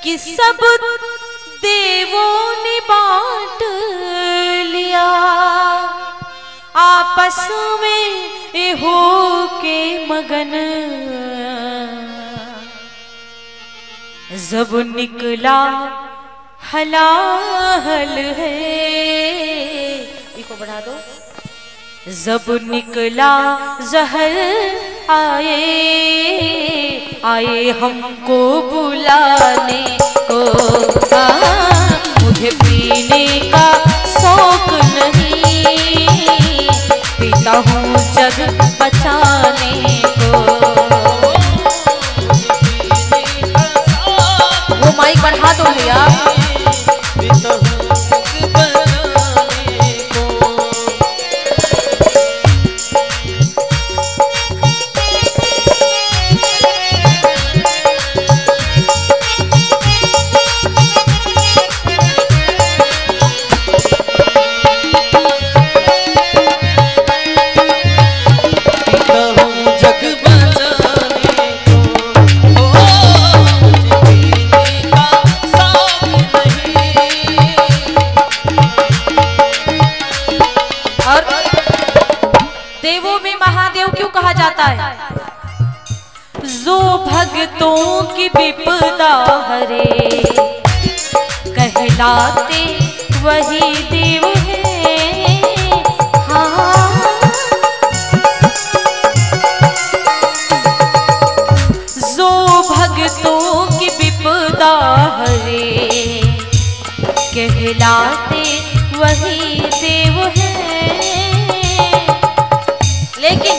कि सब देवों ने बांट लिया, आपस में हो के मगन, जब निकला हलाहल है, इसको बढ़ा दो, जब निकला जहर आए, आए हमको बुलाने को, मुझे पीने का शौक नहीं, पीता हूँ जग बचाने को। वो माइक बढ़ा दो भैया। देवों में महादेव क्यों कहा जाता है? जो भक्तों की विपदा हरे, कहलाते वही देव है। हाँ, जो भक्तों की विपदा हरे, कहलाते वही देव है। लेकिन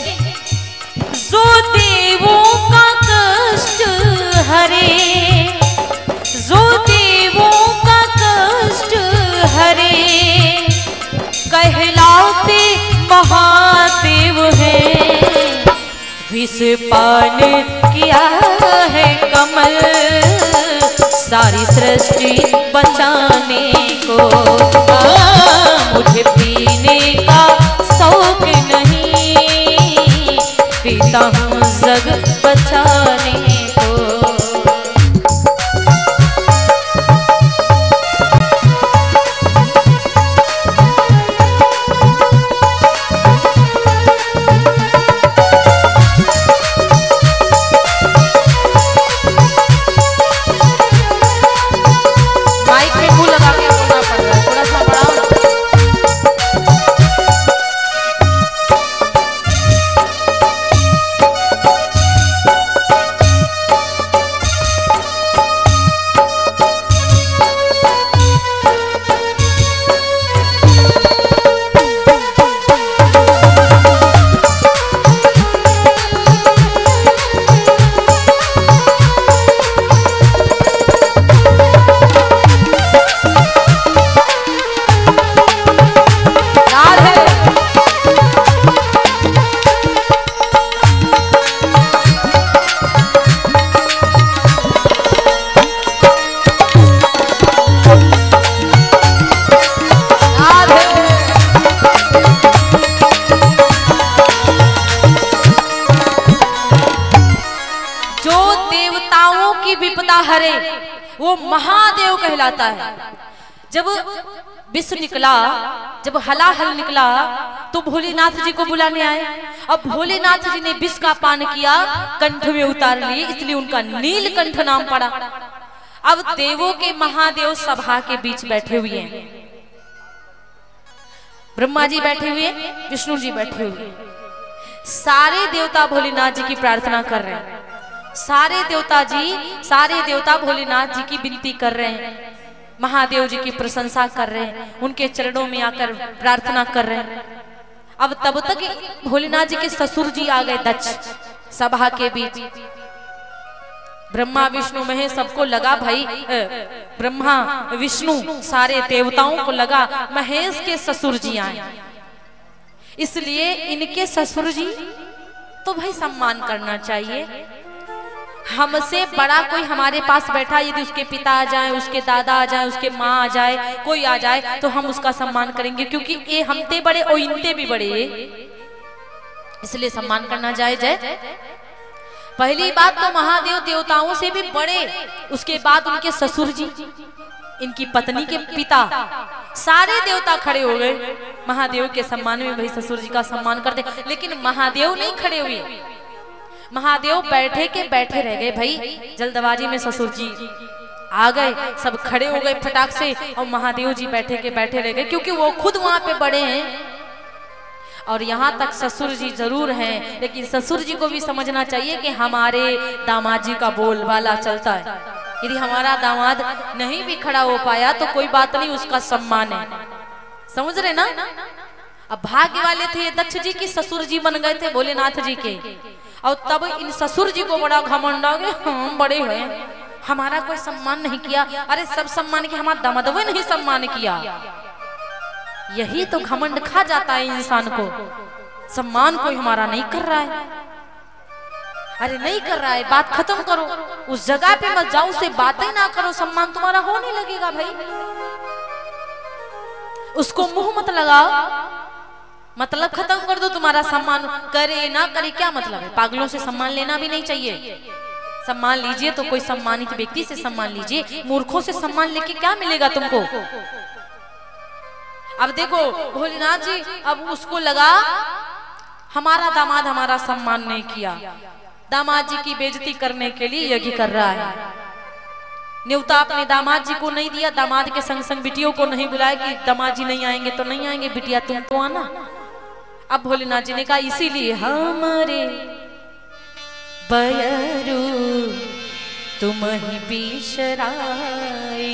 जो देवों का कष्ट हरे, जो देवों का कष्ट हरे, कहलाते महादेव है। विष पान किया है कमल, सारी सृष्टि बचाने को, मुझे पीने का शौक नहीं, पीता हूँ जग बचाने को। माइक में मुंह लगा के बोलना पड़ रहा है, थोड़ा सा बढ़ाओ ना। विपदा हरे वो महादेव कहलाता है। जब विष निकला, जब हलाहल निकला तो भोलेनाथ जी को बुलाने आए। अब भोलेनाथ जी ने विष का पान किया, कंठ में उतार लिए, इसलिए उनका नीलकंठ नाम पड़ा। अब देवों के महादेव सभा के बीच बैठे हुए हैं, ब्रह्मा जी बैठे हुए, विष्णु जी बैठे हुए, सारे देवता भोलेनाथ जी की प्रार्थना कर रहे हैं। सारे देवता भोलेनाथ जी की विनती कर रहे हैं, महादेव जी की प्रशंसा कर रहे हैं, उनके चरणों में आकर प्रार्थना कर रहे हैं। अब तब तक भोलेनाथ जी के ससुर जी आ गए दक्ष सभा के बीच। ब्रह्मा विष्णु महेश सबको लगा भाई, ब्रह्मा विष्णु सारे देवताओं को लगा महेश के ससुर जी आए, इसलिए इनके ससुर जी तो भाई सम्मान करना चाहिए। हमसे बड़ा कोई हमारे पास बैठा, यदि उसके पिता आ जाए, उसके दादा आ जाए, उसके माँ आ जाए, कोई आ जाए तो हम उसका सम्मान करेंगे, क्योंकि ये हमते बड़े और इनते भी बड़े, इसलिए सम्मान करना जायज है। पहली बात तो महादेव देवताओं से भी बड़े, उसके बाद उनके ससुर जी, इनकी पत्नी के पिता, सारे देवता खड़े हो गए महादेव के सम्मान में। भाई ससुर जी का सम्मान करते, लेकिन महादेव नहीं खड़े हुए। महादेव बैठे के बैठे रह गए। भाई जल्दबाजी में ससुर जी आ गए, सब खड़े हो गए फटाक से, और महादेव जी बैठे के बैठे रह गए, क्योंकि वो खुद वहां पे बड़े हैं। और यहाँ तक ससुर जी जरूर हैं, लेकिन ससुर जी को भी समझना चाहिए कि हमारे दामाद जी का बोलबाला चलता है। यदि हमारा दामाद नहीं भी खड़ा हो पाया तो कोई बात नहीं, उसका सम्मान है। समझ रहे ना? अब भाग्य वाले थे ये दक्ष जी की ससुर जी बन गए थे भोलेनाथ जी के, और तब इन ससुर जी को बड़ा घमंड आ गया, हम बड़े हैं, हमारा कोई सम्मान नहीं किया। अरे सब सम्मान किया, हमारा दामादवे नहीं सम्मान किया। यही तो घमंड खा जाता है इंसान को, सम्मान कोई हमारा नहीं कर रहा है। अरे नहीं कर रहा है, बात खत्म करो, उस जगह पे मत जाओ, उसे बात ही ना करो, सम्मान तुम्हारा हो नहीं लगेगा। भाई उसको मुंह मत लगाओ, मतलब खत्म कर दो। तुम्हारा सम्मान करे ना करे क्या मतलब है? पागलों से सम्मान लेना भी नहीं चाहिए। सम्मान लीजिए तो कोई सम्मानित व्यक्ति से सम्मान लीजिए, मूर्खों से सम्मान लेके क्या मिलेगा तुमको? अब देखो भोलेनाथ जी, अब उसको लगा हमारा दामाद हमारा सम्मान नहीं किया, दामाद जी की बेइज्जती करने के लिए यज्ञ कर रहा है। न्योता अपने दामाद जी को नहीं दिया, दामाद के संग संग बिटियों को नहीं बुलाया कि दामाद जी नहीं आएंगे तो नहीं आएंगे, बिटिया तुम तो आना। अब भोलेनाथ जी ने कहा इसीलिए हमारे बयरू तुम ही बिसराए,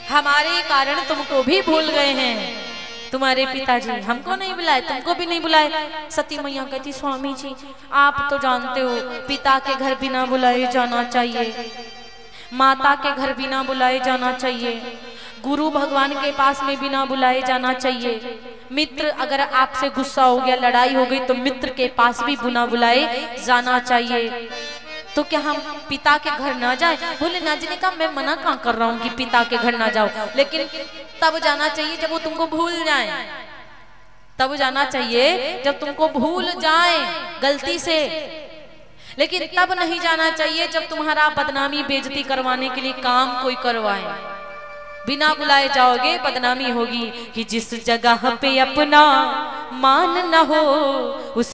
हमारे कारण तुमको भी भूल गए हैं तुम्हारे पिताजी, हमको नहीं बुलाए, तुमको भी नहीं बुलाए। सती मैया कहती स्वामी जी आप तो जानते हो पिता के घर बिना बुलाए जाना चाहिए, माता के घर बिना बुलाए जाना चाहिए, गुरु भगवान के पास में बिना बुलाए जाना चाहिए, मित्र अगर आपसे गुस्सा हो गया, लड़ाई हो गई तो मित्र के पास भी बिना बुलाए जाना चाहिए। तो क्या हम पिता के घर ना जाए? भोलेनाथ जी ने कहा मैं मना कहाँ कर रहा हूँ कि पिता के घर ना जाओ, लेकिन तब जाना चाहिए जब वो तुमको भूल जाए, तब जाना चाहिए जब तुमको भूल जाए गलती से, लेकिन तब नहीं जाना चाहिए जब तुम्हारा बदनामी बेइज्जती करवाने के लिए काम कोई करवाए। बिना बुलाए जाओगे बदनामी होगी कि जिस जगह पे अपना मान न हो उस